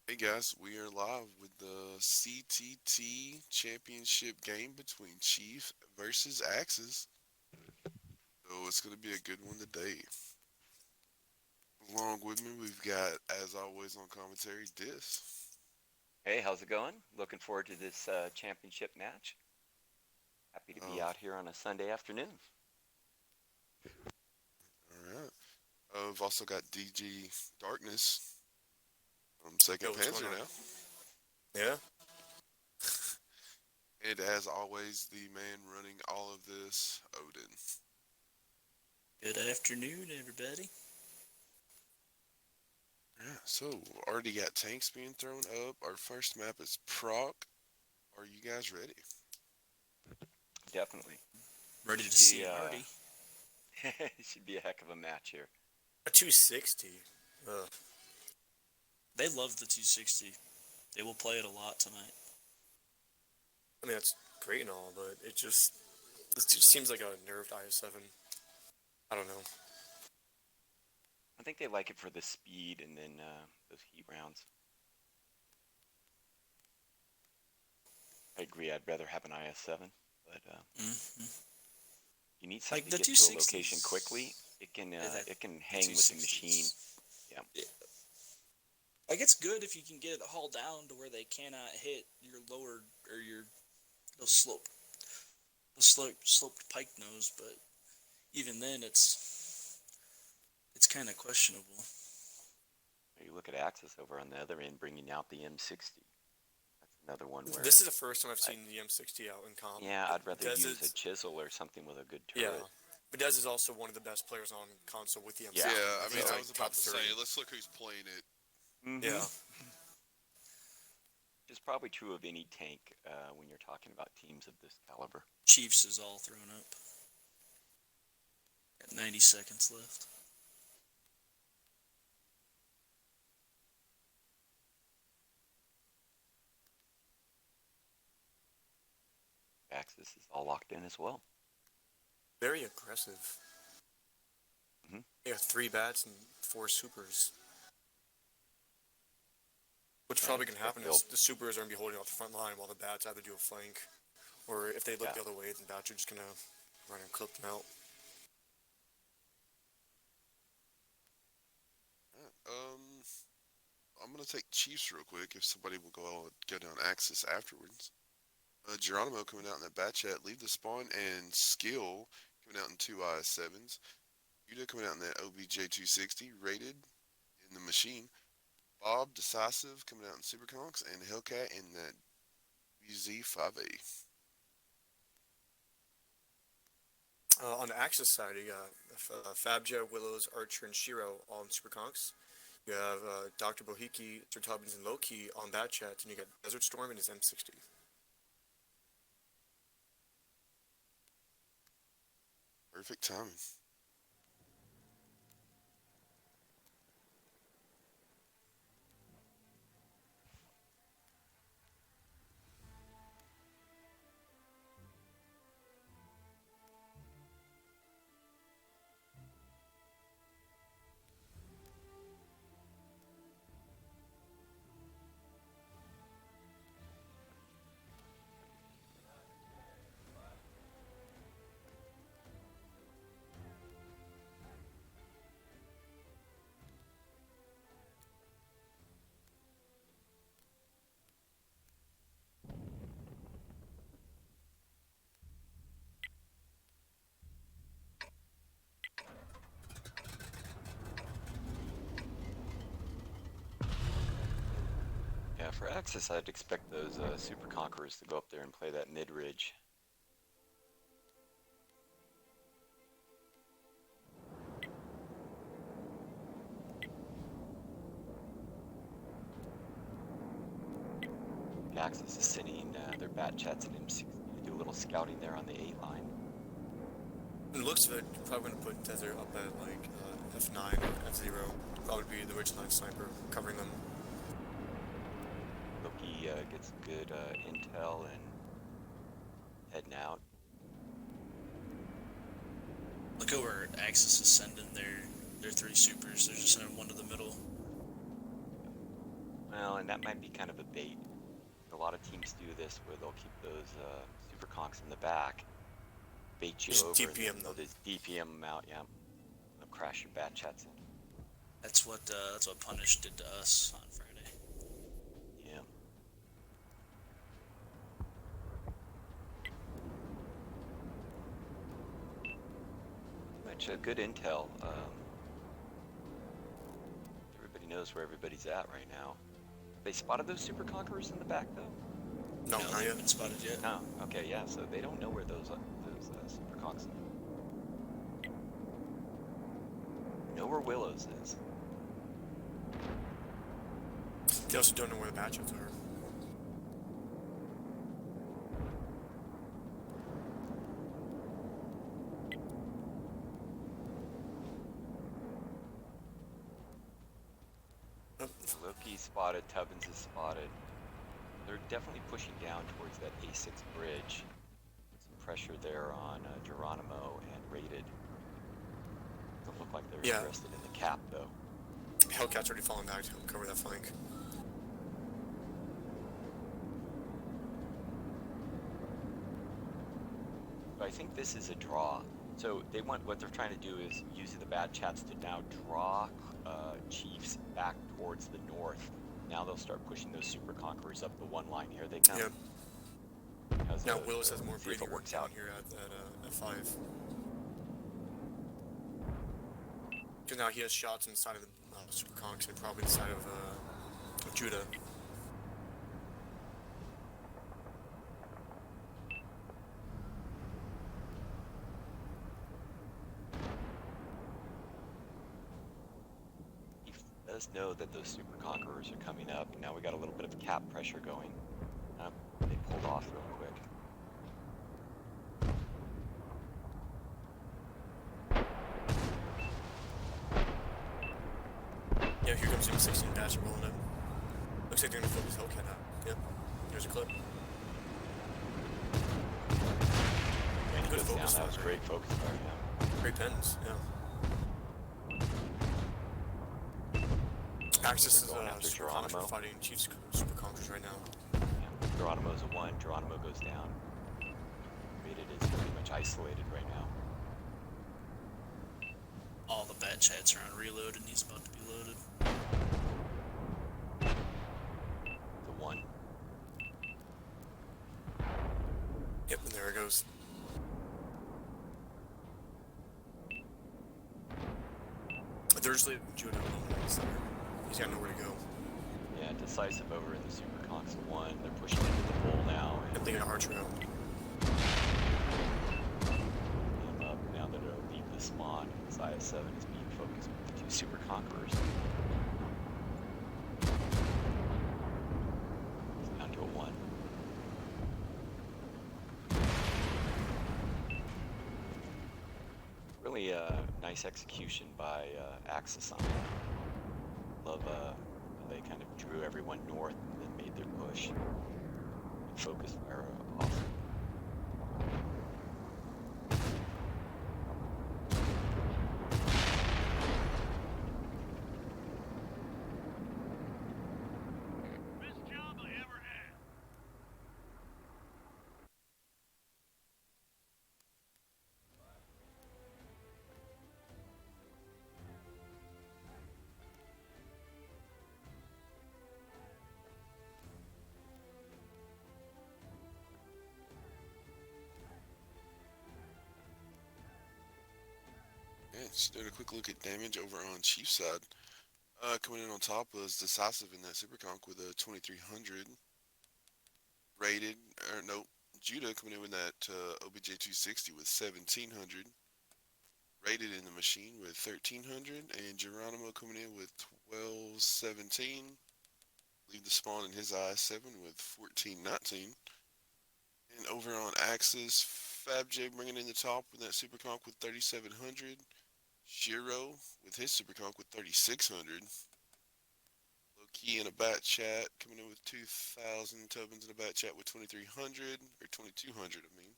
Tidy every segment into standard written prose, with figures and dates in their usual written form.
Hey guys, we are live with the CTT championship game between Chief versus Axis. So it's going to be a good one today. Along with me, we've got, as always on commentary, Dis. Hey, how's it going? Looking forward to this championship match. Happy to be Um, out here on a Sunday afternoon. all right. We've also got DG Darkness, Yo, Second what's going Panzer on? now. Yeah? And as always, the man running all of this, Odin. Good afternoon, everybody. Yeah, so already got tanks being thrown up. Our first map is Proc. Are you guys ready? Definitely. Ready to Be, see Marty. it should be a heck of a match here. A 260. Ugh. They love the 260. They will play it a lot tonight. I mean, that's great and all, but this just seems like a nerfed IS-7. I don't know. I think they like it for the speed and then those heat rounds. I agree. I'd rather have an IS-7, but you need something Like the to get to a location 260s. quickly. It can hang with the machine. 260s. Yeah. Like it's good if you can get it hauled down to where they cannot hit your lower or your the sloped pike nose, but even then it's kind of questionable. You look at Axis over on the other end, bringing out the M60. That's another one where This is the first time I've seen the M60 out in comp. yeah, I'd rather Dez use a is, chisel or something with a good yeah. turret. But Dez is also one of the best players on console with the Yeah. M60. Yeah, I think mean, he's I like was about top to say, 3. let's look who's playing it. Yeah. It's probably true of any tank when you're talking about teams of this caliber. Chiefs is all thrown up. Got 90 seconds left. Axis is all locked in as well. Very aggressive. Mhm. Yeah, 3 bats and 4 supers. What's Yeah, probably going to happen they'll- is the supers are going to be holding out the front line while the bats either do a flank, or if they look Yeah. the other way, then bats are just going to run and clip them out. Um, I'm gonna take Chiefs real quick if somebody will go down Axis afterwards. Geronimo coming out in that bat chat, leave the spawn, and Skill coming out in two IS7s. Yuda coming out in that OBJ 260 rated in the machine. Bob Decisive coming out in Superconks, and Hellcat in that BZ5A. On the Axis side, you got Fabja, Willows, Archer, and Shiro all in Super Conks. You have Dr. Bohiki, Sir Tubbins, and Loki on Bat Chats, and you got Desert Storm and his M60. Perfect timing. Yeah, for Axis, I'd expect those Super Conquerors to go up there and play that mid ridge. Axis is sending their bat chats at M60 to do a little scouting there on the A line. And it looks of it, you're probably going to put Desert up at like F9 or F0. Probably be the Ridgeline sniper covering them. Loki gets some good intel and heading out. Look over Axis is sending their 3 supers. They're just sending one to the middle. Well, and that might be kind of a bait. A lot of teams do this where they'll keep those super conks in the back, bait you Just over, and then DPM they'll them. just DPM them out. Yeah, they'll crash your bat chats in. That's what Punish did to us on Friday. Yeah. Much good intel. Everybody knows where everybody's at right now. They spotted those super conquerors in the back though. No, No, not they yet. haven't been spotted yet. Oh, okay, yeah. So they don't know where those super conks are. Know where Willows is. They also don't know where the matchups are. Oh, Loki's spotted. Tubbins is spotted. They're definitely pushing down towards that A6 bridge. Some pressure there on Geronimo and Rated. Doesn't look like they're Yeah. interested in the cap though. Hellcat's already falling back to cover that flank. But I think this is a draw. So they want, what they're trying to do is use the bad chats to now draw Chiefs back towards the north. Now they'll start pushing those super conquerors up the one line. Here they come. Yeah. As Now Willis has more see if breathing it room works down out. here at 5. Because now he has shots inside of the super conks and probably inside of Judah. He does know that those super conquerors are coming up. Now we got a little bit of cap pressure going. They pulled off real quick. Yeah, here comes M16 Dash rolling in. Looks like they're gonna focus Hellcat out. Yep. Here's a clip. And he Good goes down. focus That was fire. great focus fire. Yeah. Great pens, yeah. Axis is Going after super conks Geronimo. fighting Chiefs super conquers right now. Yeah. Geronimo's a 1. Geronimo goes down. Rated is pretty much isolated right now. All the bat chats are on reload, and he's about to be loaded. The 1. Yep, and there it goes. There's Judah alone in the center. He's got nowhere to go. Yeah, decisive over in the super conks 1. They're pushing into the bull now. And they got Archer out. Him up now that it'll leave the spawn. His IS-7 is being focused with the 2 super conquerors. It's down to a 1. Really nice execution by AXS on that. Love how they kind of drew everyone north and then made their push. Focus fire off. Yeah, just doing a quick look at damage over on Chiefs side. Coming in on top was Decisive in that Super Conk with a 2300 rated, or no, Judah coming in with that OBJ 260 with 1700 rated in the machine with 1300, and Geronimo coming in with 1217. Leave the spawn in his IS-7 with 1419. And over on Axis, FabJ bringing in the top with that Super Conk with 3700. Shiro with his Super Conk with 3600. Low Key in a bat chat coming in with 2000. Tubbins in a bat chat with 2300 or 2200, I mean.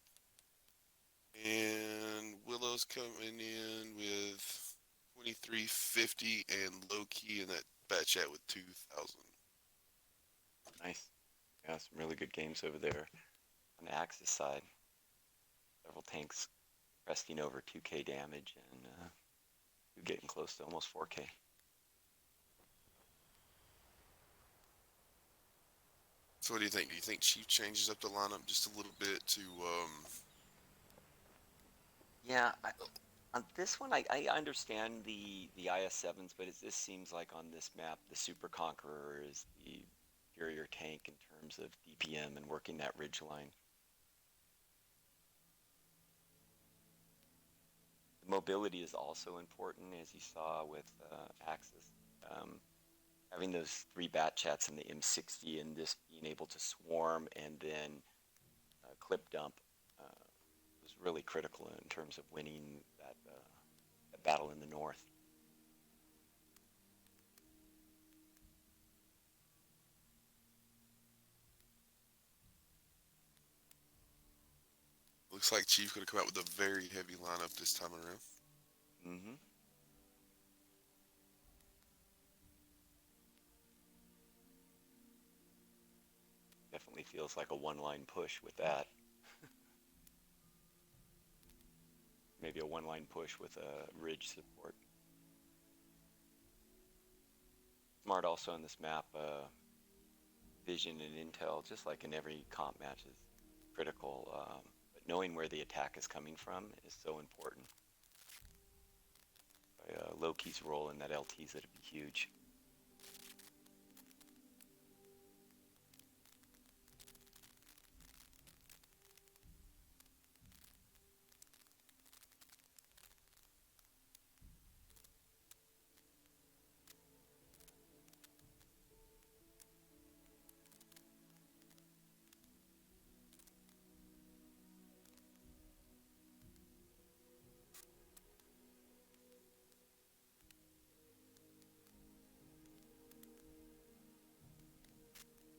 And Willow's coming in with 2350 and Low Key in that bat chat with 2000. Nice. Yeah, some really good games over there on the Axis side. Several tanks cresting over 2K damage and getting close to almost 4K. So what do you think? Do you think Chief changes up the lineup just a little bit to Yeah, on this one, I understand the IS-7s, but this seems like on this map, the Super Conqueror is the superior tank in terms of DPM and working that ridge line. The mobility is also important, as you saw with Axis. Having those 3 bat chats in the M60 and this being able to swarm and then clip dump was really critical in terms of winning that battle in the north. looks like Chief gonna come out with a very heavy lineup this time around. Mm-hmm. Definitely feels like a one-line push with that. Maybe a one-line push with a ridge support. Smart also on this map, vision and intel, just like in every comp match, is critical. But knowing where the attack is coming from is so important. Loki's role in that LT's that'd be huge.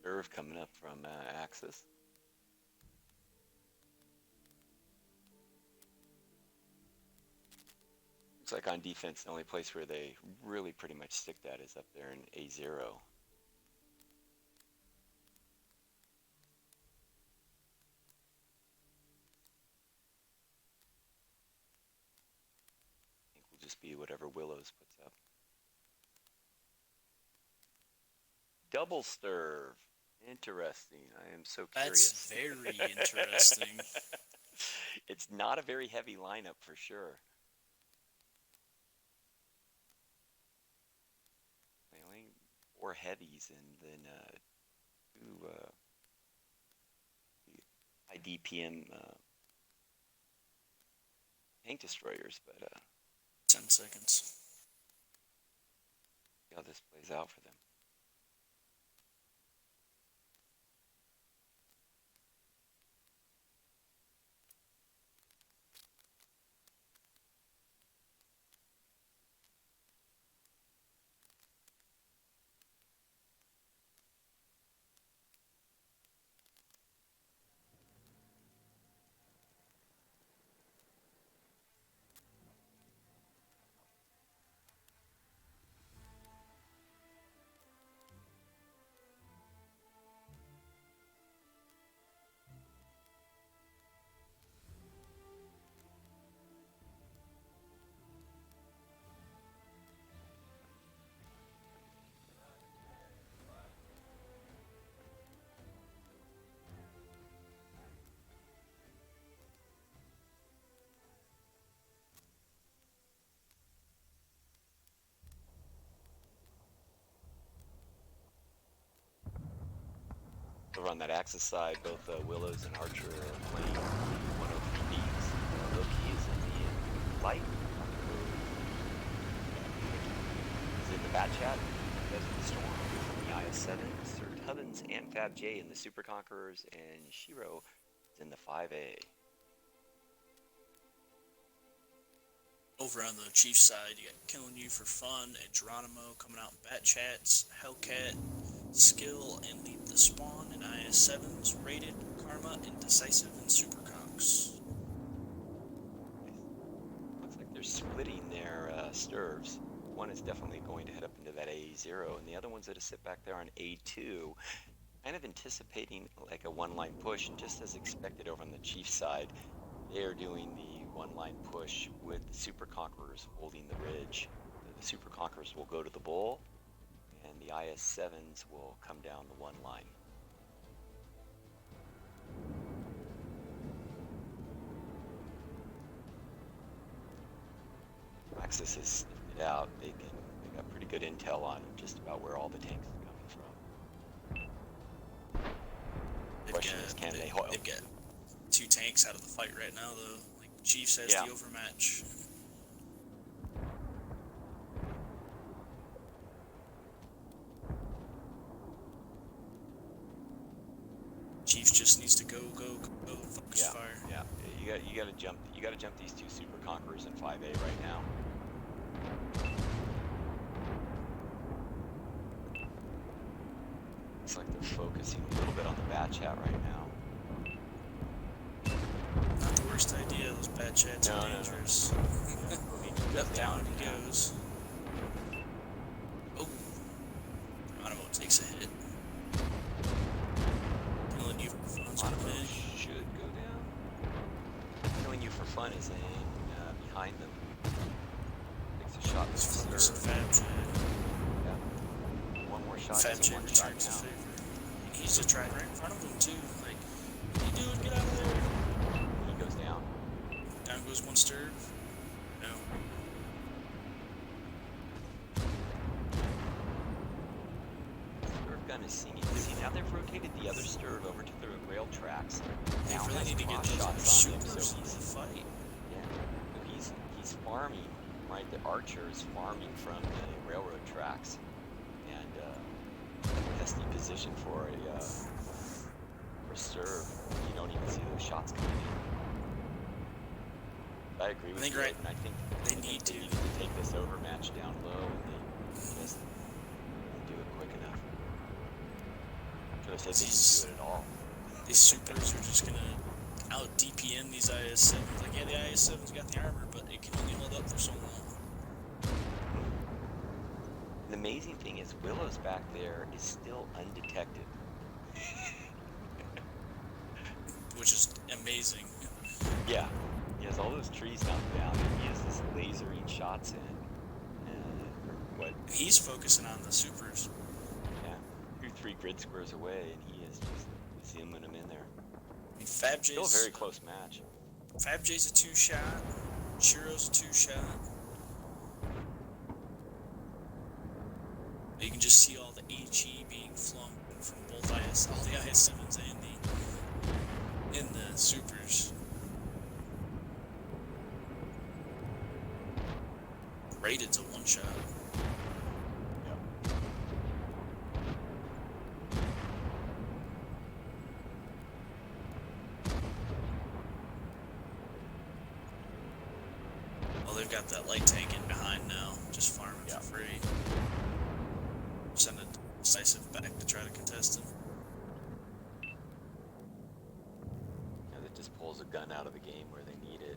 Serve coming up from Axis. Looks like on defense, the only place where they really pretty much stick that is up there in A0. I think will just be whatever Willows puts up. Double stirve. Interesting. I am so curious. That's very interesting. It's not a very heavy lineup for sure. Only 4 heavies and then 2 high DPM tank destroyers, but 10 seconds. see how this plays out for them. Over on that Axis side, both Willows and Archer are playing 103Bs. Loki is in the light. Is in the Bat Chat. Desert Storm in the IS-7. Sir Tubbins and Fab J in the Super Conquerors. And Shiro is in the 5A. Over on the Chief side, you got Killing You for Fun and Geronimo coming out in Bat Chats, Hellcat, Skill, and Leap the Spawn, and IS-7s, Rated, Karma, Indecisive, and Super Conks. Looks like they're splitting their stirves. One is definitely going to head up into that A0, and the other one's going to sit back there on A2. kind of anticipating like a one-line push, just as expected over on the Chiefs side. They are doing the one-line push with the Super Conquerors holding the ridge. So the Super Conquerors will go to the bull, and the IS-7s will come down the one line. AXS has sniffed it out. They got pretty good intel on just about where all the tanks are coming from. The question is, can they hold? They've got 2 tanks out of the fight right now, though. Like, Chiefs has the overmatch. Chiefs just needs to go, focus fire. Yeah, you gotta jump these 2 Super Conquerors in 5A right now. Looks like they're focusing a little bit on the bat chat right now. Not the worst idea. Those bad chats are dangerous. Up, down he goes. Oh, Geronimo takes a hit. Killing you for fun's gonna Geronimo win. should go down. Killing you for fun is behind them. Takes a shot. He's focusing Fab Yeah. One more shot. Fab One returns shot the now. favor. And he's just trying right in front of him too. Like, what are you doing? Get out of there. He goes down. Down goes one stirred. No. Stirve gun is singing. See, now they've rotated the other Stirve over to the rail tracks. They Now really has need to get cross those other shots on him, supers so in the he's fight. he's farming, right? The archer is farming from the railroad tracks, and pesky position for a Stirve. You don't even see those shots coming in. I agree with you, Right. and I think They think need they to. need to take this overmatch down low, and they just don't do it quick enough. Should have said they didn't do it at all. These supers are just gonna out DPM these IS-7s. Like, yeah, the IS-7's got the armor, but it can only hold up for so long. The amazing thing is Willow's back there is still undetected. Which is amazing. Yeah, he has all those trees knocked down, and he has this lasering shots in. What? And he's focusing on the supers. Yeah, 2-3 grid squares away, and he is just zooming them in there. I mean, Fab Still a J's very close match. Fab J's a 2-shot. Shiro's a 2-shot. You can just see all the HE being flung from both all the IS-7s and the supers. Rated to 1-shot. Yep. Well, they've got that light tank in behind now, just farming for free. Send a decisive back to try to contest him. Yeah, that just pulls a gun out of the game where they need it.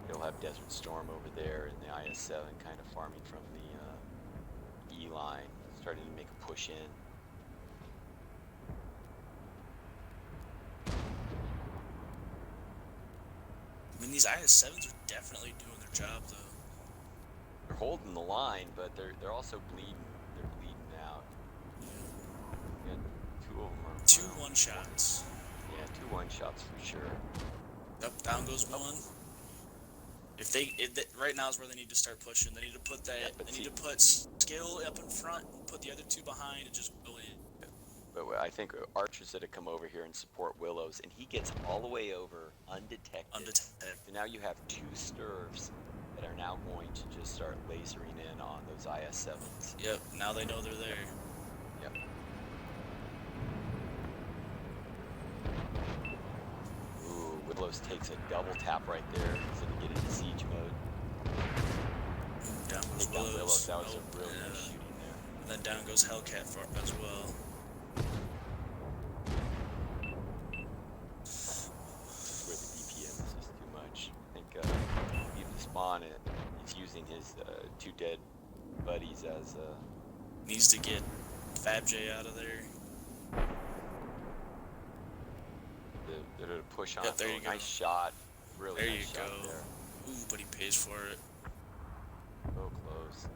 They'll have Desert Storm over there, and the IS-7 kind of farming from the E line, starting to make a push in. I mean, these IS-7s are definitely doing their job, though. They're holding the line, but they're also bleeding. They're bleeding out. Yeah, 2 of them are 2 1-shots. Yeah, 2 1-shots for sure. Up, down goes one. Right now is where they need to start pushing. They need to put that. Yeah, they need to put skill up in front, and put the other 2 behind, and just go in. But I think Archer's going to come over here and support Willows, and he gets all the way over undetected. So now you have 2 Stirves that are now going to just start lasering in on those IS-7s. Yep. Now they know they're there. Yep. Ooh, Willows takes a double tap right there, so to get into siege mode. Down goes Take down Willows. That was Nope, a really nice shooting there. And then down goes Hellcat as well. Where the DPM is just too much. I think even Spawn, he's using his 2 dead buddies as Needs to get Fab J out of there. push on. Yep, there you go. Nice shot. Really There nice you shot go. there. Ooh, but he pays for it. So close.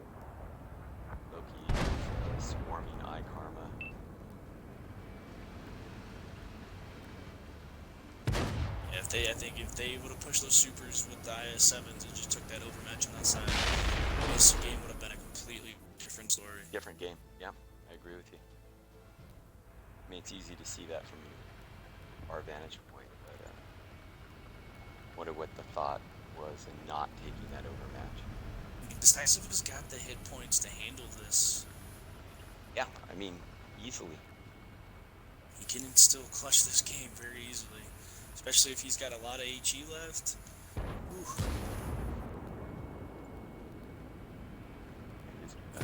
Loki is swarming Eye Karma. Yeah, I think if they would have pushed those supers with the IS7s and just took that overmatch on that side, this game would have been a completely different story. Different game. Yeah, I agree with you. I mean, it's easy to see that from our vantage point, but wonder what the thought was in not taking that overmatch. Decisive has got the hit points to handle this. Yeah, I mean, easily. He can still clutch this game very easily, especially if he's got a lot of HE left. Ooh.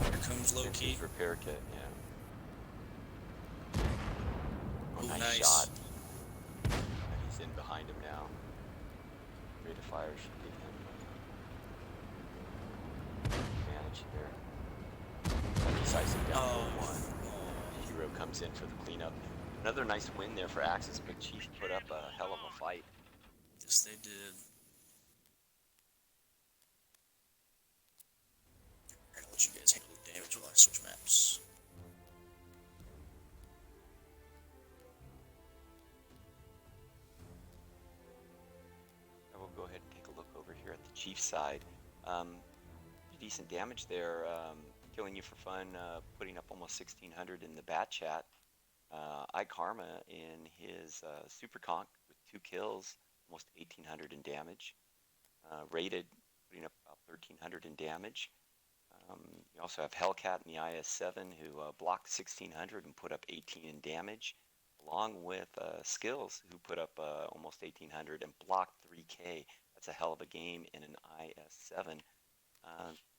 Here comes Loki. His repair kit, yeah. Oh, Ooh, nice shot. He's in behind him now. Rate of fire should give him advantage here. Decisive down 4-1. Hero comes in for the cleanup. Another nice win there for AXS, but Chief put up a hell of a fight. Yes, they did. Alright, I'll let you guys handle the damage while I switch maps. I will go ahead and take a look over here at the Chief side. Decent damage there, killing you for fun, putting up almost 1600 in the bat chat. Eye Karma in his super conk with 2 kills, almost 1800 in damage. Rated, putting up about 1300 in damage. You also have Hellcat in the IS7 who blocked 1600 and put up 18 in damage, along with Skills who put up almost 1800 and blocked 3k. That's a hell of a game in an IS7.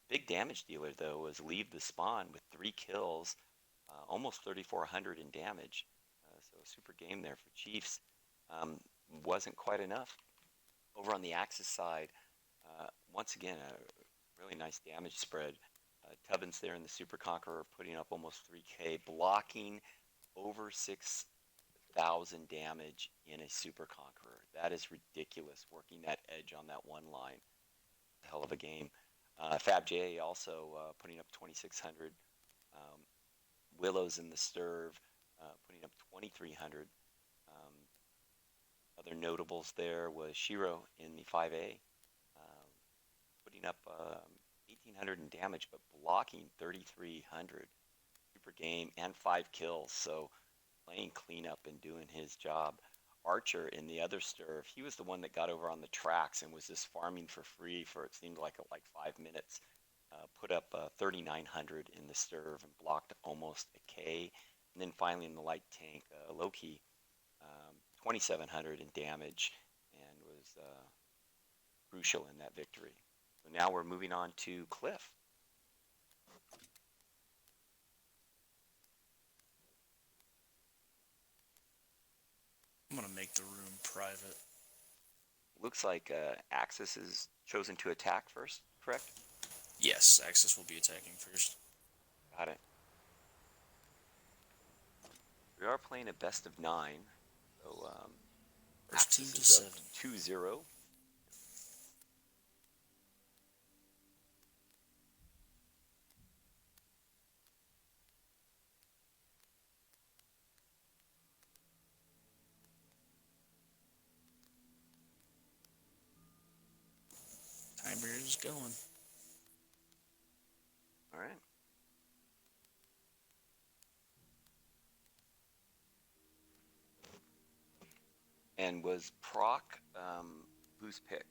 Big damage dealer though was Leave the Spawn with 3 kills, almost 3400 in damage. So a super game there for Chiefs. Wasn't quite enough. Over on the AXS side, once again, a really nice damage spread. Tubbins there in the Super Conqueror putting up almost 3k, blocking over 6,000 damage in a Super Conqueror. That is ridiculous, working that edge on that one line. Hell of a game. Fab J also putting up 2,600. Willows in the Sturve putting up 2,300. Other notables there was Shiro in the 5A, putting up 1,800 in damage, but blocking 3,300. Super game and 5 kills, so playing cleanup and doing his job. Archer in the other Sturve, he was the one that got over on the tracks and was just farming for free for it seemed like 5 minutes. Put up 3,900 in the Sturve and blocked almost a K. And then finally in the light tank, Loki, 2,700 in damage and was crucial in that victory. So now we're moving on to Cliff. I'm gonna make the room private. Looks like AXS is chosen to attack first, correct? Yes, AXS will be attacking first. Got it. We are playing a best of 9, so First team AXS to is up 7. 2-0. Timer is going. All right. And was Proc whose pick?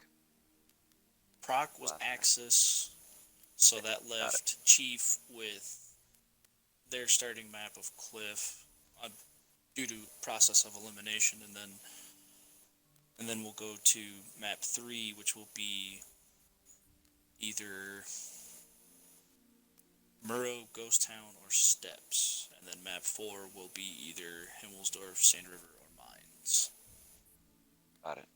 Proc was Last AXS, so Okay, that got left Chief with their starting map of Cliff due to process of elimination, and then we'll go to map 3, which will be either Murrow, Ghost Town, or Steps, and then map 4 will be either Himmelsdorf, Sand River, or Mines. Got it.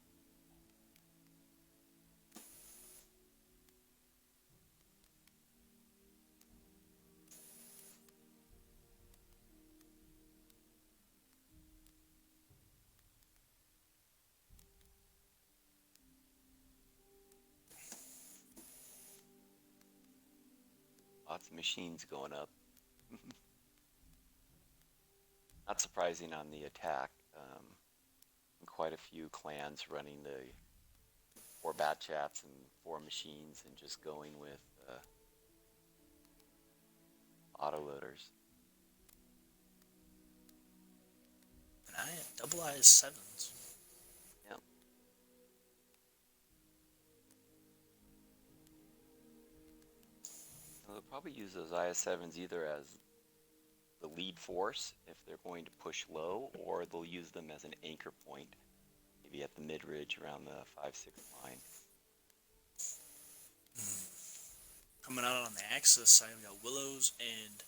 Lots of machines going up. Not surprising on the attack. Quite a few clans running the 4 bat chats and 4 machines and just going with autoloaders. And double IS7s. Yep. They'll probably use those IS7s either as the lead force if they're going to push low, or they'll use them as an anchor point, maybe at the mid-ridge around the 5-6 line. Coming out on the AXS side, we got Willows and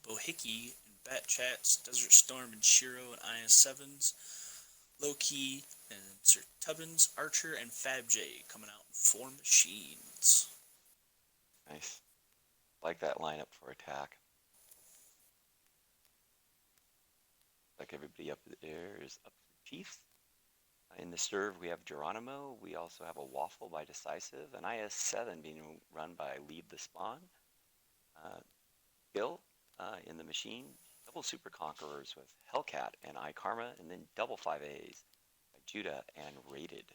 Bohickey and Bat Chats, Desert Storm and Shiro and IS7s, Low-Key and Sir Tubbins, Archer and Fab J coming out in 4 machines. Nice. Like that lineup for attack. Like everybody up there is up for Chiefs. In the serve, we have Geronimo. We also have a Waffle by Decisive, an IS7 being run by Leave the Spawn. Gil in the machine, double Super Conquerors with Hellcat and iKarma, and then double 5As by Judah and Rated.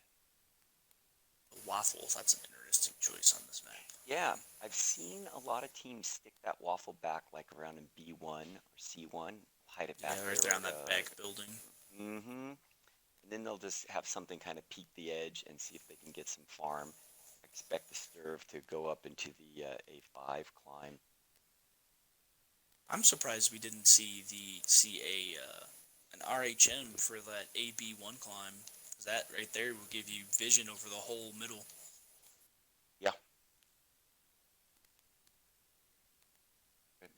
Waffles, that's an interesting choice on this map. Yeah, I've seen a lot of teams stick that Waffle back like around in B1 or C1, hide it back Yeah, right there on that back building. Mm-hmm. And then they'll just have something kind of peek the edge and see if they can get some farm. I expect the Sturv to go up into the A5 climb. I'm surprised we didn't see an RHM for that AB1 climb. That right there will give you vision over the whole middle. Yeah.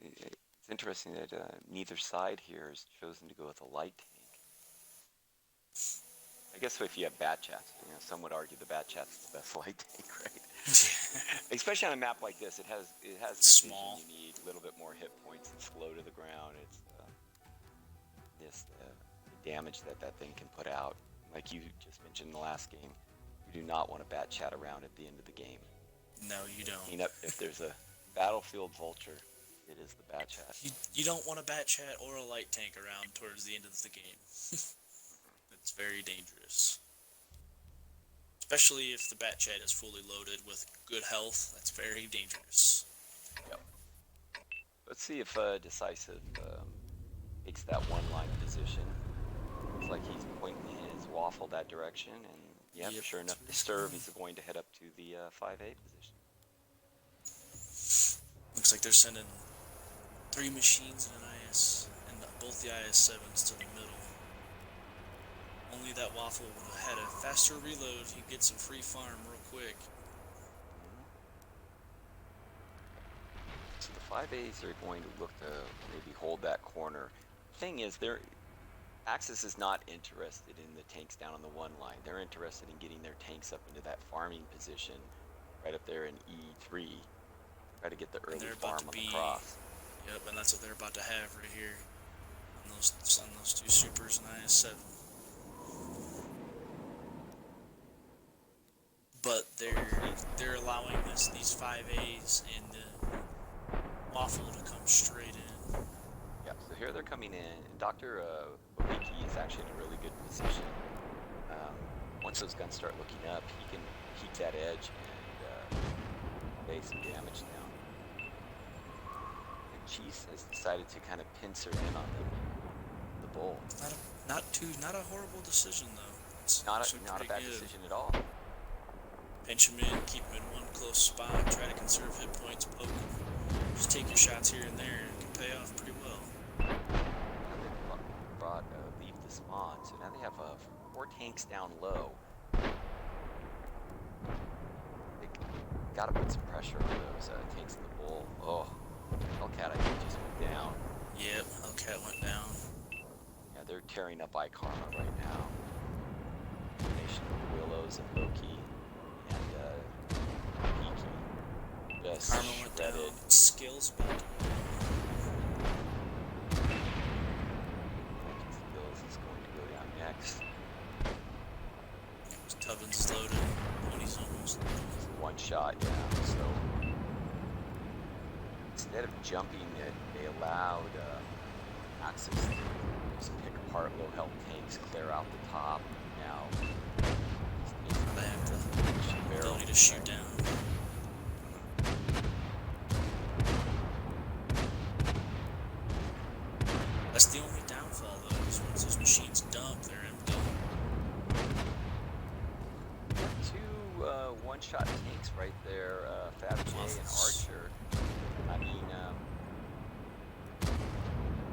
It's interesting that neither side here has chosen to go with a light tank. I guess if you have bat chats, some would argue the bat chat's the best light tank, right? Especially on a map like this, it has the small. vision you need, a little bit more hit points. It's low to the ground. It's the damage that thing can put out. Like you just mentioned in the last game, you do not want a bat chat around at the end of the game. No, you don't. If there's a battlefield vulture, it is the bat chat. You don't want a bat chat or a light tank around towards the end of the game. It's very dangerous. Especially if the bat chat is fully loaded with good health, that's very dangerous. Yep. Let's see if Decisive takes that one-line position. Looks like he's pointing his Waffle that direction, and yep, sure enough, the Sturv is going to head up to the 5A position. Looks like they're sending 3 machines and an IS, and both the IS7s to the middle. Only that Waffle would have had a faster reload. He'd get some free farm real quick. So the 5As are going to look to maybe hold that corner. Thing is, AXS is not interested in the tanks down on the 1 line. They're interested in getting their tanks up into that farming position right up there in E3. Try to get the early farm on the cross. Yep, and that's what they're about to have right here on those 2 supers and IS7. But they're allowing these 5As and the Waffle to come straight in. Yeah, so here they're coming in, and Dr. Obiki is actually in a really good position. Once those guns start looking up, he can keep that edge and lay some damage down. And Chiefs has decided to kind of pincer in on the bull. Not a horrible decision though. It's Not a bad decision at all. Pinch him in, keep him in one close spot, try to conserve hit points, poke. Just take your shots here and there, it can pay off pretty well. Now they brought Leave the Spawn, so now they have 4 tanks down low. They gotta put some pressure on those tanks in the bull. Oh, Hellcat I think just went down. Yep, Hellcat went down. Yeah, they're tearing up iKarma right now. Combination of Willows and Loki. And Peaky just Karma went down. shredded. Skills back to Skills is going to go down next. Tubbins is loaded. Pony's almost loaded. One shot, yeah. So instead of jumping it, they allowed AXS to just pick apart low health tanks, clear out the top. Now They have the ability to shoot down. That's the only downfall, though, is once those machines dump, they're empty. Two one-shot tanks right there, Fab J and Archer. I mean, I'm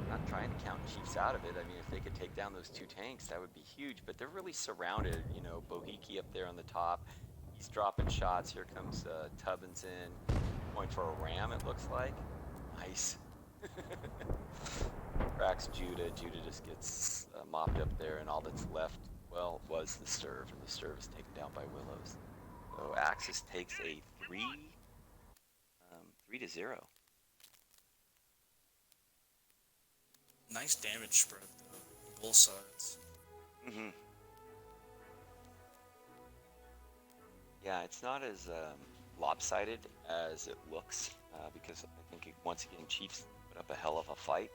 not trying to count Chiefs out of it. I mean, if they could take down those two tanks, that would be huge. But they're really surrounded. You know, Bohiki up there on the top. He's dropping shots. Here comes Tubbins in. Going for a ram, it looks like. Nice. Cracks Judah. Judah just gets mopped up there, and all that's left, well, was the serve, and the serve is taken down by Willows. So AXS takes a 3-0. Nice damage spread, though, on both sides. Mm-hmm. Yeah, it's not as lopsided as it looks because I think, once again, Chiefs put up a hell of a fight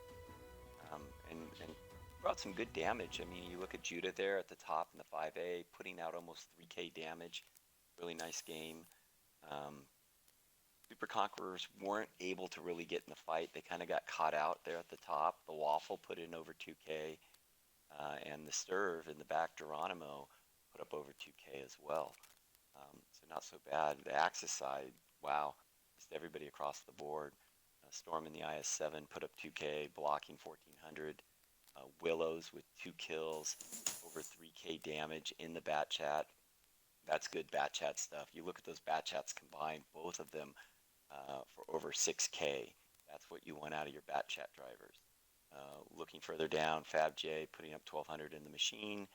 and brought some good damage. I mean, you look at Judah there at the top in the 5A, putting out almost 3K damage. Really nice game. Super Conquerors weren't able to really get in the fight. They kind of got caught out there at the top. The Waffle put in over 2K, and the Serve in the back, Geronimo, put up over 2K as well. So not so bad. The AXS side, wow, just everybody across the board. Storm in the IS-7 put up 2K, blocking 1,400. Willows with 2 kills, over 3K damage in the bat chat. That's good bat chat stuff. You look at those bat chats combined, both of them for over 6K. That's what you want out of your bat chat drivers. Looking further down, Fab J putting up 1,200 in the machine.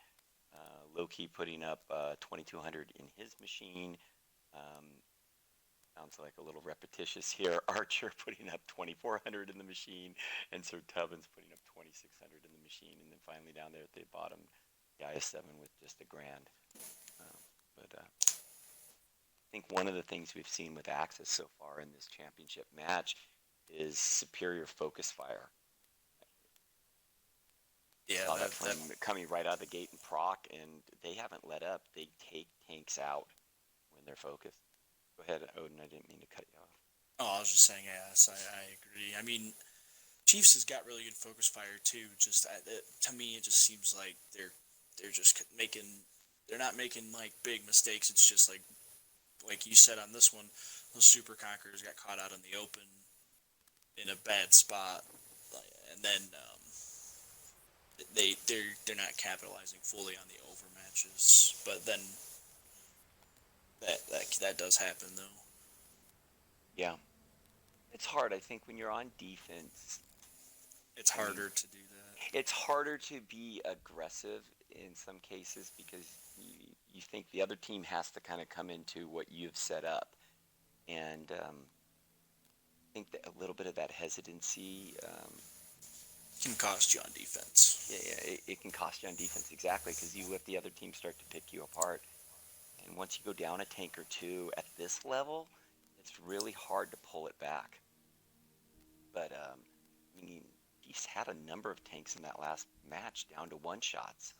Loki putting up 2,200 in his machine. Sounds like a little repetitious here. Archer putting up 2,400 in the machine, and Sir Tubbins putting up 2,600 in the machine, and then finally down there at the bottom, the IS-7 with just a grand. I think one of the things we've seen with AXS so far in this championship match is superior focus fire. Yeah, Saw that coming right out of the gate in proc, and they haven't let up. They take tanks out when they're focused. Go ahead, Odin. I didn't mean to cut you off. Oh, I was just saying, yes, I agree. I mean, Chiefs has got really good focus fire too. Just to me, it just seems like they're just making, they're not making like big mistakes. It's just like you said on this one, those Super Conquerors got caught out in the open in a bad spot, and then they're not capitalizing fully on the overmatches. But then that does happen though. Yeah, it's hard. I think when you're on defense, It's harder to do that. it's harder to be aggressive in some cases because you think the other team has to kind of come into what you've set up, and I think that a little bit of that hesitancy Can cost you on defense. it can cost you on defense, exactly, because you let the other team start to pick you apart. And once you go down a tank or two at this level, it's really hard to pull it back. But I mean, he's had a number of tanks in that last match down to one-shots.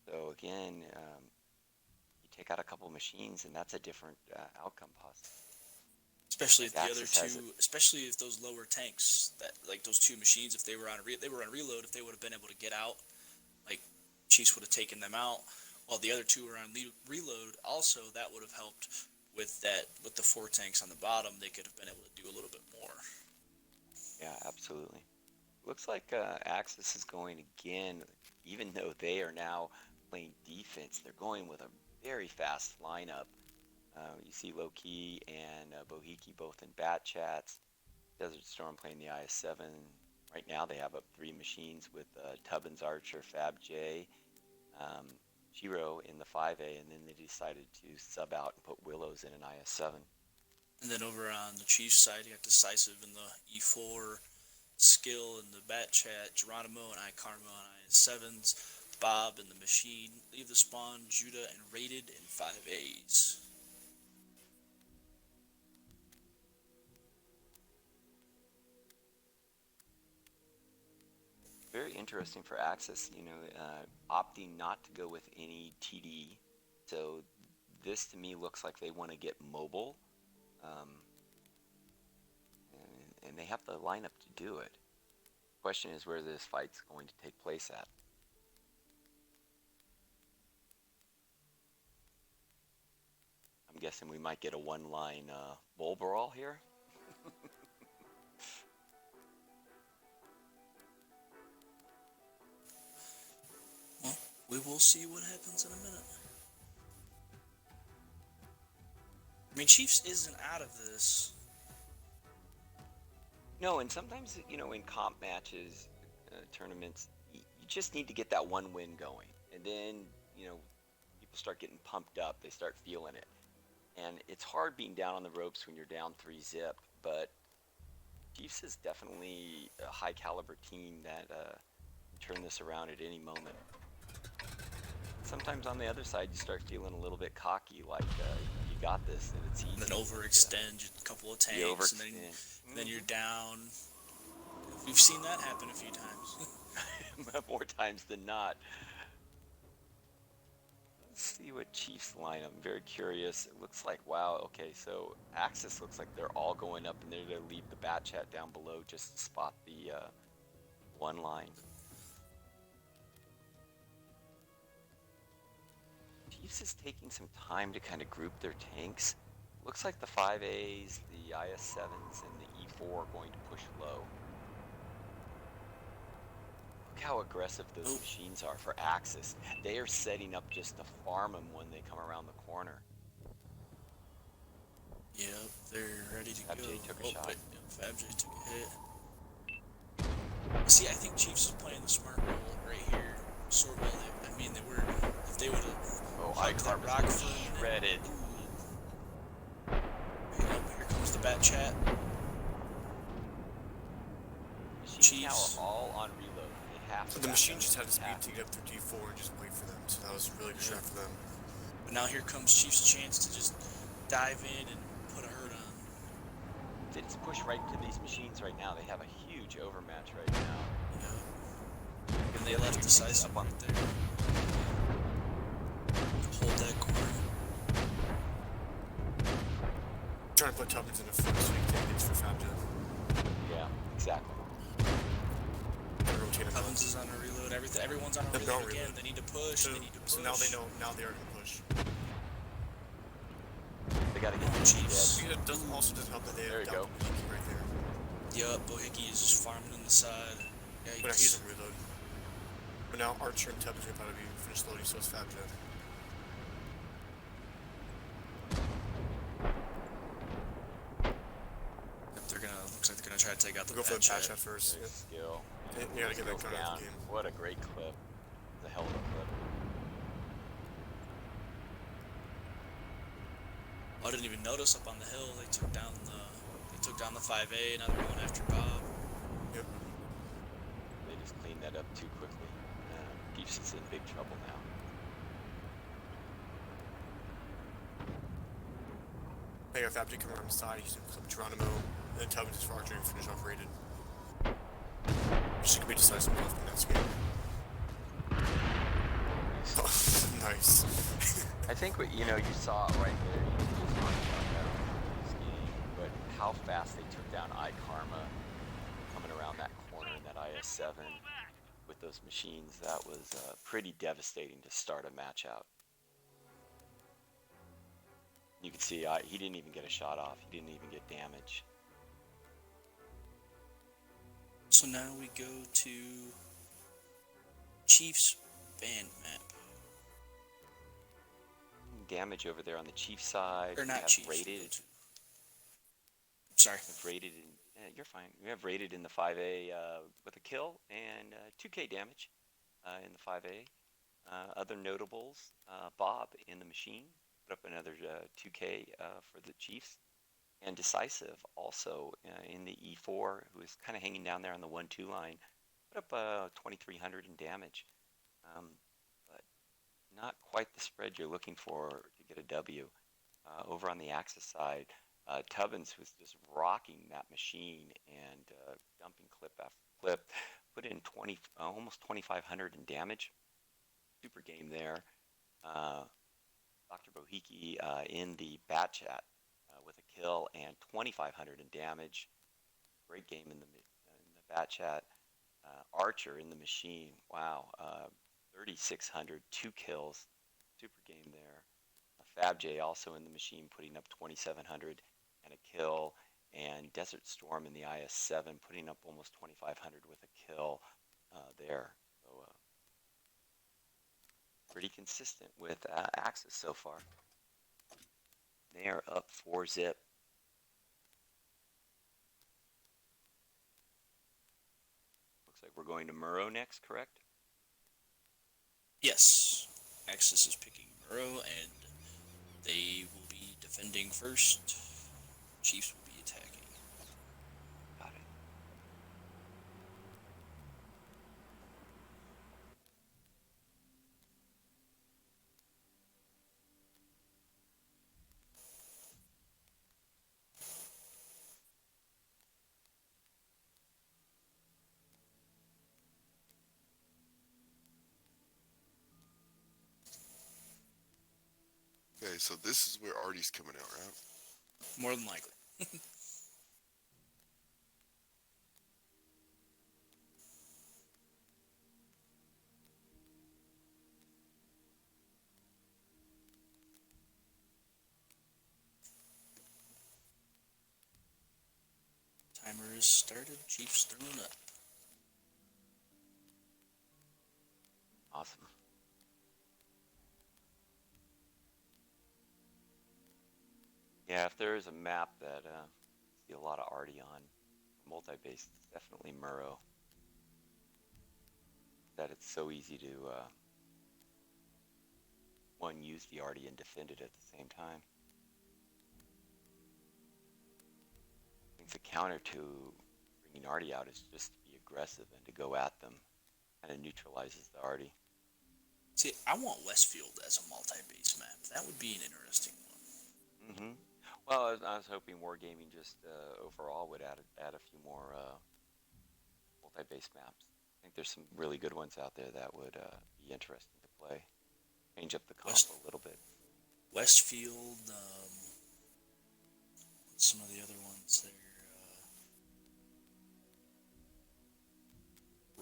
So again, you take out a couple machines, and that's a different outcome possible. Especially if the other AXS has two, especially if those lower tanks, that like those two machines, if they were on reload, if they would have been able to get out, like Chiefs would have taken them out, while the other two were on reload. Also, that would have helped with the 4 tanks on the bottom. They could have been able to do a little bit more. Yeah, absolutely. Looks like AXS is going again, even though they are now playing defense. They're going with a very fast lineup. You see Loki and Bohiki both in bat chats. Desert Storm playing the IS-7. Right now they have up 3 machines with Tubbins, Archer, Fab J, Shiro in the 5A, and then they decided to sub out and put Willows in an IS-7. And then over on the Chiefs side, you got Decisive in the E4, Skill in the bat chat, Geronimo and iKarma on IS-7s, Bob in the machine, Leave the Spawn, Judah, and Rated in 5As. very interesting for AXS, opting not to go with any TD. So this to me looks like they want to get mobile, um, and they have the lineup to do it. Question is where this fight's going to take place at. I'm guessing we might get a one-line bull brawl here. Well, we will see what happens in a minute. I mean, Chiefs isn't out of this. No, and sometimes, in comp matches, tournaments, you just need to get that one win going. And then, people start getting pumped up. They start feeling it. And it's hard being down on the ropes when you're down 3-0, but Chiefs is definitely a high caliber team that can turn this around at any moment. Sometimes on the other side, you start feeling a little bit cocky, like you got this, and it's easy. And then overextend a couple of tanks, and then you're down. We've seen that happen a few times. More times than not. Let's see what Chiefs line. I'm very curious. It looks like, wow, okay, so AXS looks like they're all going up, and they're going to leave the bat chat down below just to spot the one line. Chiefs is taking some time to kind of group their tanks. Looks like the 5As, the IS-7s, and the E4 are going to push low. Look how aggressive those machines are for AXS. They are setting up just to farm them when they come around the corner. Yep, they're ready to Fab go. J took a shot. Fab J took a hit. See, I think Chiefs is playing the smart role right here. Sort of. I mean, if they would have hugged that rock for a minute. Shredded. Here comes the bat chat. Chiefs now are all on reload. They have to. The machine just had to speed to get up through D4 and just wait for them. So that was a really good shot for them. But now here comes Chiefs' chance to just dive in and put a hurt on. They just push right to these machines right now. They have a huge overmatch right now. Yeah. And they left decisive right there. Hold that corner. Trying to put Tubbins in the front so he can take hits for Fabja. Yeah, exactly. Tubbins is on a reload. Everyone's on a reload again. They need to push. So now they know. Now they are going to push. They got to get the Chiefs. It also doesn't help that they have go. Bohickey right there. Yup, Bohickey is just farming on the side. But now he's on reload. But now Archer and Tubbins are about to be finished loading, so it's Fabja. Looks like they're gonna try to take out the Go for the bat chat first. Good skill. You gotta get that gun out of the game. What a great clip. It's a hell of a clip. I didn't even notice up on the hill. They took down the 5A. Now they're going after Bob. Yep. They just cleaned that up too quickly. Chiefs is in big trouble now. They got Fabja coming around the side. He's going to clip Geronimo. And then Tubbins is for Archer and finish off rated. She could be decisive enough in that game. Oh, nice. I think what you saw right there, you just talked about that in this game, but how fast they took down iKarma coming around that corner in that IS-7 with those machines, that was pretty devastating to start a match out. You can see he didn't even get a shot off. He didn't even get damage. So now we go to Chiefs band map. Damage over there on the Chief side. Or not Chiefs. Rated. Sorry. Rated in, you're fine. We have rated in the 5A with a kill and 2K damage in the 5A. Other notables, Bob in the machine put up another 2K for the Chiefs. And Decisive also in the E4, who is kind of hanging down there on the 1-2 line, put up 2,300 in damage. But not quite the spread you're looking for to get a W. Over on the AXS side, Tubbins was just rocking that machine and dumping clip after clip. put in almost 2,500 in damage. Super game there. Dr. Bohiki in the bat chat with a kill and 2,500 in damage. Great game in the bat chat. Archer in the machine. Wow. 3,600, 2 kills. Super game there. FabJ also in the machine, putting up 2,700 and a kill. And Desert Storm in the IS-7, putting up almost 2,500 with a kill there. So pretty consistent with AXS so far. They are up 4-zip. Looks like we're going to Murrow next, correct? Yes. Axis is picking Murrow, and they will be defending first. Chiefs will be attacking. Got it. Okay, so this is where Artie's coming out, right? More than likely. Timer is started. Chiefs throwing up. Awesome. Yeah, if there is a map that see a lot of arty on multi-base, it's definitely Murrow. That it's so easy to one, use the arty and defend it at the same time. I think the counter to bringing arty out is just to be aggressive and to go at them. Kind of neutralizes the arty. See, I want Westfield as a multi-base map. That would be an interesting one. Mm-hmm. Well, I was hoping Wargaming just overall would add a few more multi-base maps. I think there's some really good ones out there that would be interesting to play. Change up the comp a little bit. Westfield, what's some of the other ones there?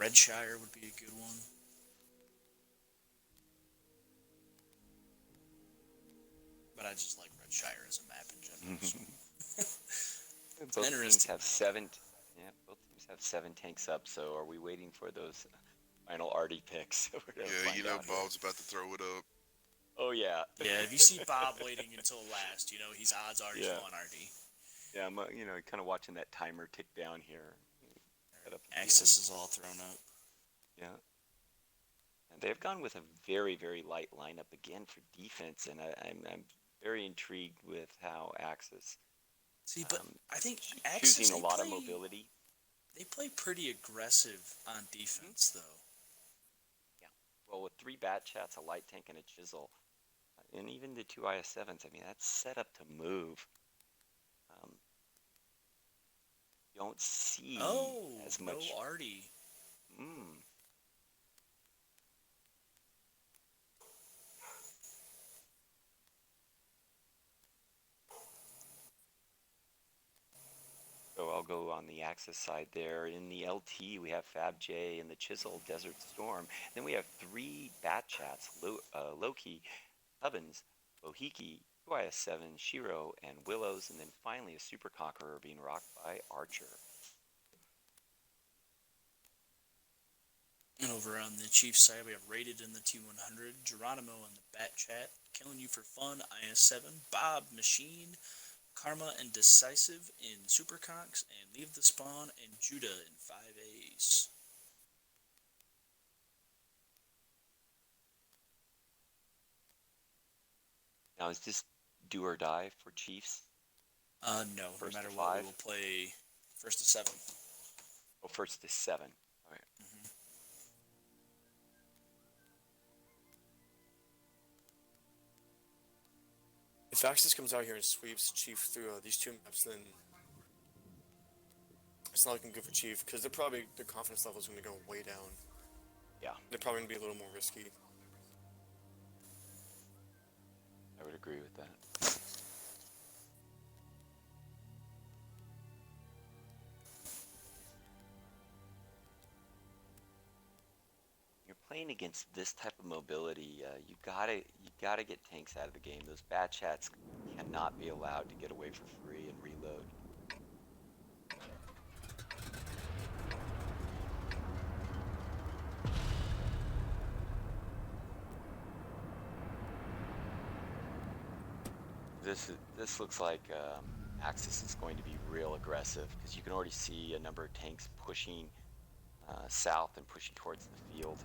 Redshire would be a good one. But I just like Redshire as a map in general. So. Both teams have seven. Yeah, both teams have 7 tanks up. So are we waiting for those final arty picks? Yeah, you know Bob's about to throw it up. Oh yeah. Yeah, if you see Bob waiting until last, you know he's odds are he's on RD. Yeah, I'm kind of watching that timer tick down here. Axis is all thrown up. Yeah. And they've gone with a very, very light lineup again for defense, and I'm very intrigued with how AXS. See, but I think AXS choosing a lot of mobility. They play pretty aggressive on defense, though. Yeah. Well, with 3 bat chats, a light tank, and a chisel, and even the 2 IS-7s, I mean, that's set up to move. You don't see as much. No arty. So I'll go on the AXS side there. In the LT, we have FabJ and the Chisel, Desert Storm. Then we have 3 bat chats, Loki, Hubbins, Bohiki, 2 IS-7, Shiro, and Willows, and then finally a Super Conqueror being rocked by Archer. And over on the Chiefs side, we have Rated in the T100, Geronimo in the bat chat, Killing You for Fun, IS-7, Bob, Machine, Karma and Decisive in Super Conks, and Leave the Spawn and Judah in 5As. Now, is this do or die for Chiefs? No. First no matter to what, 5? we will play first to 7. Oh, first to 7. All right. Mm-hmm. If AXS comes out here and sweeps Chief through these 2 maps, then It's not looking good for Chief because their confidence level is going to go way down. Yeah, They're probably going to be a little more risky. I would agree with that. You're playing against this type of mobility. You gotta get tanks out of the game. Those bat chats cannot be allowed to get away for free and reload. This looks like Axis is going to be real aggressive because you can already see a number of tanks pushing south and pushing towards the field.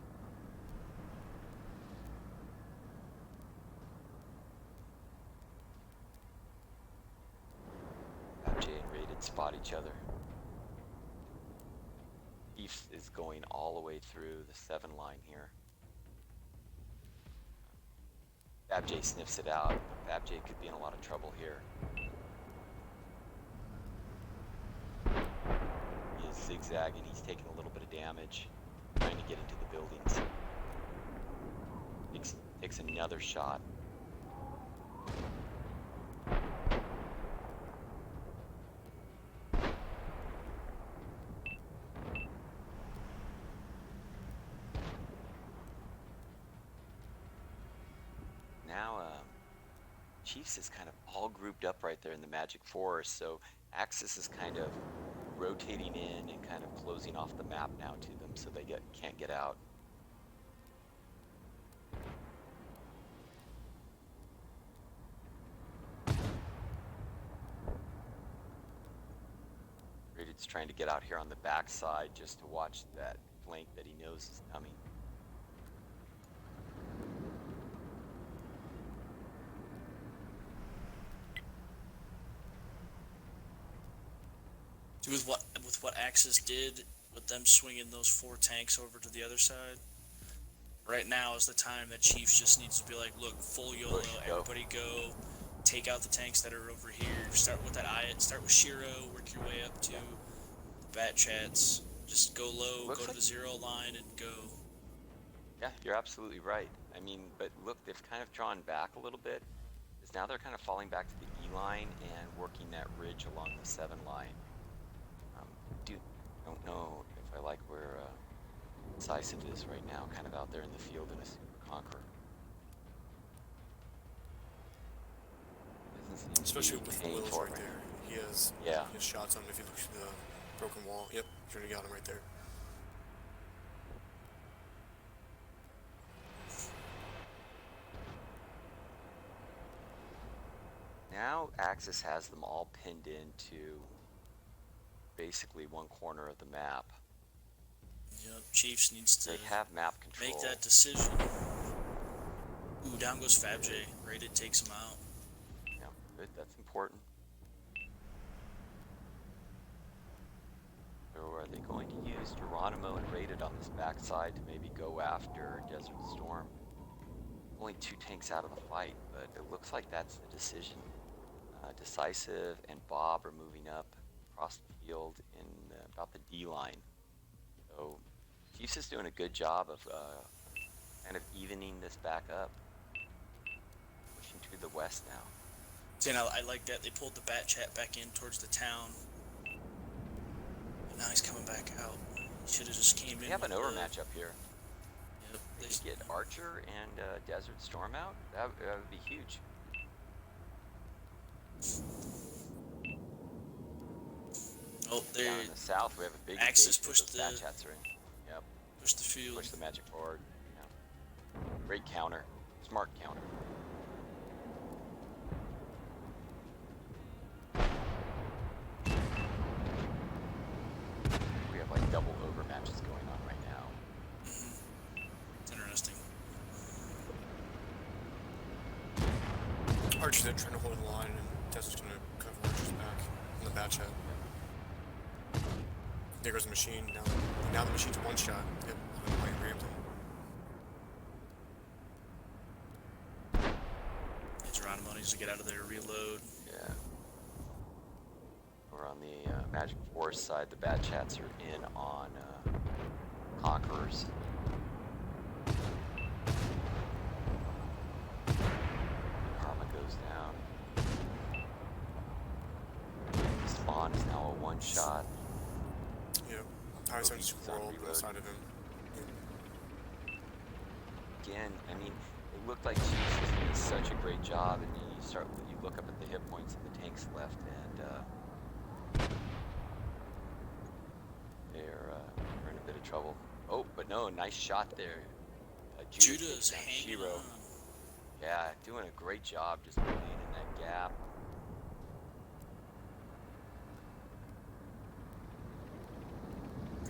FJ and Rated spot each other. Chiefs is going all the way through the 7 line here. FJ sniffs it out. FJ could be in a lot of trouble here. He is zigzagging. He's taking a little bit of damage, trying to get into the buildings. Takes another shot. Now, Chiefs is kind of all grouped up right there in the Magic Forest, so Axis is kind of rotating in and kind of closing off the map now to them, so they can't get out. Rated's trying to get out here on the backside just to watch that flank that he knows is coming. With what Axis did, with them swinging those 4 tanks over to the other side, right now is the time that Chiefs just needs to be like, look, full YOLO, everybody go, take out the tanks that are over here, start with start with Shiro, work your way up to the bat chats, just go low, go to the 0 line and go. Yeah, you're absolutely right. I mean, but look, they've kind of drawn back a little bit, because now they're kind of falling back to the E line and working that ridge along the 7 line. Don't know if I like where Decisive is right now, kind of out there in the field in a Super Conqueror. Especially with Wills right there. He has shots on him if you look through the broken wall. Yep, you already got him right there. Now Axis has them all pinned into basically one corner of the map. Yep, Chiefs needs to they have map control. Make that decision. Ooh, down goes FabJ. Rated takes him out. Yeah, good. That's important. So are they going to use Geronimo and Rated on this backside to maybe go after Desert Storm? Only 2 tanks out of the fight, but it looks like that's the decision. Decisive and Bob are moving up across the field in about the D line. So Chiefs is doing a good job of kind of evening this back up. Pushing to the west now. See, now I like that. They pulled the bat chat back in towards the town. But now he's coming back out. He should have just came in. We have an overmatch up here. Yep. They could get Archer and Desert Storm out. That would be huge. Oh, there. Down in the south, we have a big Axis pushed the bat chats are in. Yep. Push the field. Push the magic forward. Yeah. Great counter. Smart counter. We have like double overmatches going on right now. It's interesting. Archer's there trying to hold the line, and Desert's going to cover Archer's back in the bat chat. There goes the machine. Now the machine's one shot. Yep, I don't know why he rammed him. Yeah, Geronimo needs to get out of there, reload. Yeah. Over on the Magic Force side, the Bad Chats are in on Conquerors. Karma goes down. Spawn is now a one-shot. Yep. I was on He's on Squirrel reload. inside of him. Again, I mean, it looked like Chiefs was doing such a great job, and you look up at the hit points of the tanks left, and they're in a bit of trouble. Oh, but no, nice shot there. Judah's takes down hanging Shiro. on. Yeah, doing a great job just playing in that gap.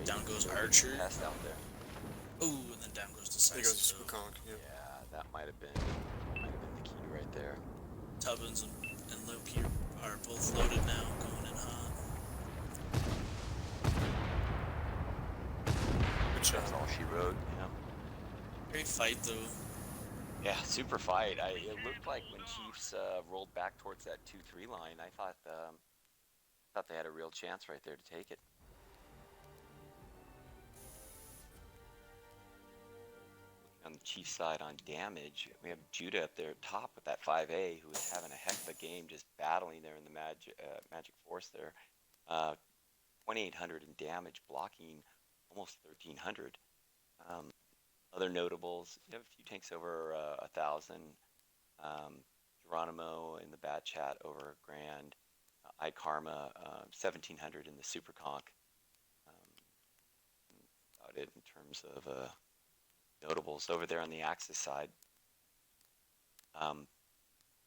Down goes Really Archer. Test out there. Ooh, and then down goes He goes to Decisive. Super Conk. Yep. Yeah, that might have been the key right there. Tubbins and Loki are both loaded now, going in hot. Good shot. That's all she wrote. Yeah. Great fight though. Yeah, super fight. It looked like when Chiefs rolled back towards that 2-3 line, I thought they had a real chance right there to take it. On the Chiefs side on damage, we have Judah up there top with that 5A, who is having a heck of a game, just battling there in the Magic Force there. 2,800 in damage, blocking almost 1,300. Other notables, you have a few tanks over 1,000. Geronimo in the Bad Chat over grand. iKarma 1,700 in the Super Conk. About it in terms of notables over there on the AXS side.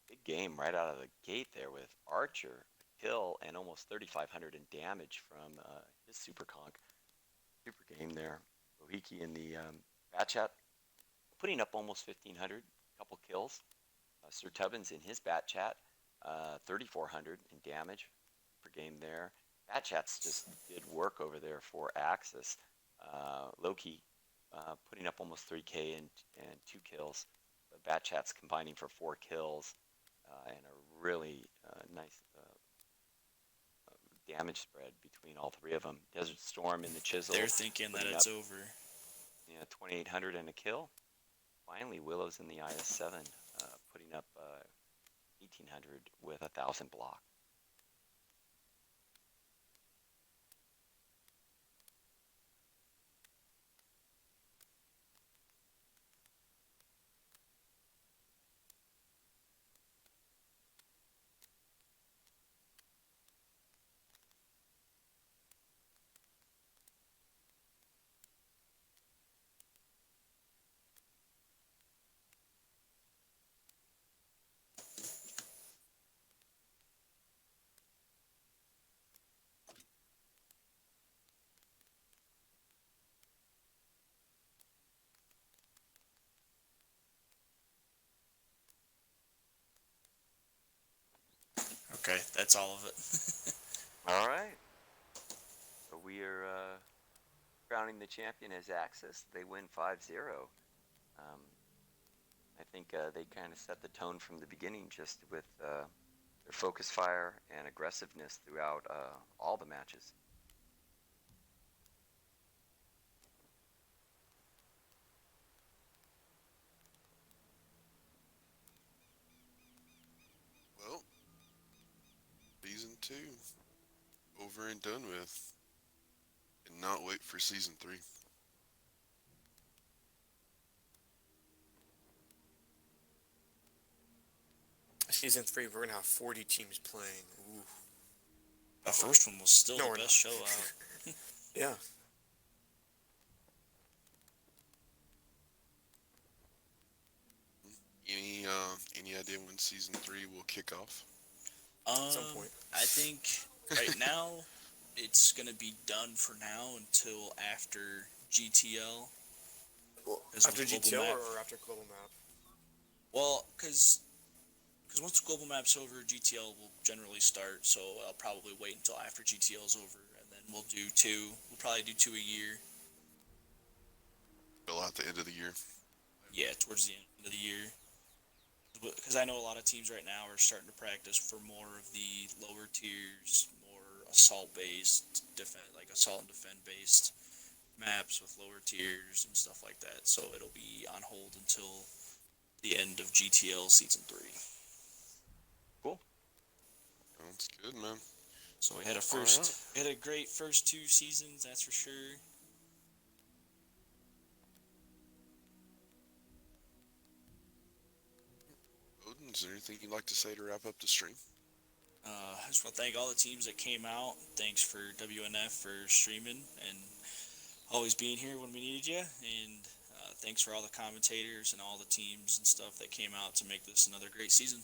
Big game right out of the gate there with Archer, a kill, and almost 3,500 in damage from his Super Conk. Super game there. Bohiki in the Bad Chat putting up almost 1,500, a couple kills. Sir Tubbins in his Bat Chat, 3,400 in damage per game there. Bat Chats just did work over there for AXS. Loki putting up almost 3K and 2 kills. The Bat Chats combining for 4 kills and a really nice damage spread between all three of them. Desert Storm in the Chisel. They're thinking that it's over. Yeah, 2,800 and a kill. Finally, Willow's in the IS-7, putting up 1,800 with 1,000 block. Okay, that's all of it. All right. So we are crowning the champion as AXS. They win 5-0. I think they kind of set the tone from the beginning just with their focus fire and aggressiveness throughout all the matches. Well, season 2 over and done with. And not wait for season 3. Season 3, we're gonna have 40 teams playing. Ooh. The first one was still No, the we're best not. show out. Yeah. Any idea when season 3 will kick off? At some point. I think right now it's gonna be done for now until after GTL. Well, As after with Global GTL Map. or after Global Map? Well, because once Global Map's over, GTL will generally start. So I'll probably wait until after GTL's over, and then we'll do 2. We'll probably do 2 a year. Till at the end of the year. Yeah, towards the end of the year. Because I know a lot of teams right now are starting to practice for more of the lower tiers, more assault based defend, like assault and defend based maps with lower tiers and stuff like that. So it'll be on hold until the end of GTL season 3. Cool. Sounds good, man. So we had Alright. a great first 2 seasons, that's for sure. Odin, is there anything you'd like to say to wrap up the stream? I just want to thank all the teams that came out. Thanks for WNF for streaming and always being here when we needed you. And thanks for all the commentators and all the teams and stuff that came out to make this another great season.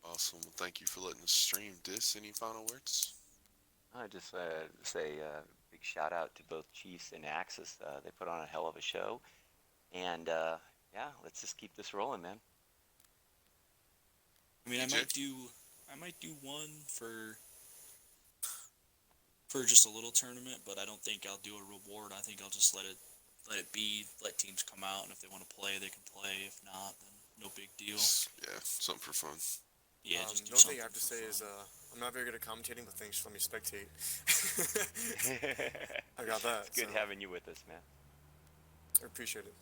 Awesome. Well, thank you for letting us stream. Dis, any final words? I just say big shout out to both Chiefs and AXS. They put on a hell of a show, and yeah, let's just keep this rolling, man. I mean, DJ? I might do one for just a little tournament, but I don't think I'll do a reward. I think I'll just let it be. Let teams come out, and if they want to play, they can play. If not, then no big deal. Yeah, something for fun. Yeah, just do the only thing I have to something say for is fun. I'm not very good at commentating, but thanks for letting me spectate. I got that. It's good so having you with us, man. I appreciate it.